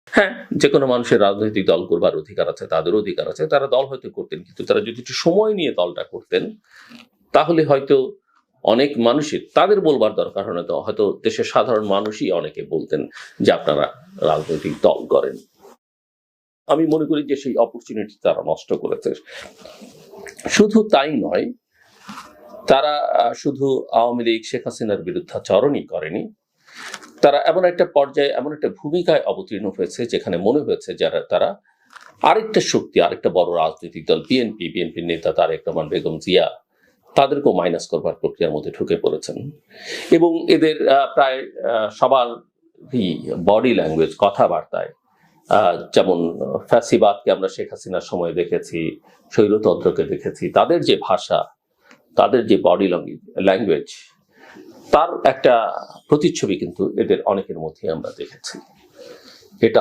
হ্যাঁ, যেকোনো মানুষের রাজনৈতিক দল করবার অধিকার আছে, তাদেরও অধিকার আছে। তারা দল হয়তো করতেন। কিন্তু তারা যদি একটু সময় নিয়ে দলটা করতেন, তাহলে হয়তো অনেক মানুষই তাদের বলবার দরকার হয় না, তো হয়তো দেশের সাধারণ মানুষই অনেকে বলতেন যে আপনারা রাজনৈতিক দল করেন। আমি মনে করি যে সেই অপরচুনিটি তারা নষ্ট করেছে। শুধু তাই নয়, তারা শুধু আওয়ামী লীগ শেখ হাসিনার বিরুদ্ধাচরণই করেনি, তারা এমন একটা পর্যায়ে এমন একটা ভূমিকায় অবতীর্ণ হয়েছে যেখানে মনে হয়েছে যারা তারা আরেকটা শক্তি, আরেকটা বড় রাজনৈতিক দল বিএনপির নেতা তারেক রহমান, বেগম জিয়া, তাদেরকেও মাইনাস করবার প্রক্রিয়ার মধ্যে ঢুকে পড়েছেন। এবং এদের প্রায় সবারই বডি ল্যাঙ্গুয়েজ, কথাবার্তায়, যেমন ফ্যাসিবাদকে আমরা শেখ হাসিনার সময় দেখেছি, স্বৈরতন্ত্রকে দেখেছি, তাদের যে ভাষা, তাদের যে বডি ল্যাঙ্গুয়েজ, তার একটা প্রতিচ্ছবি কিন্তু এদের অনেকের মধ্যে আমরা দেখেছি। এটা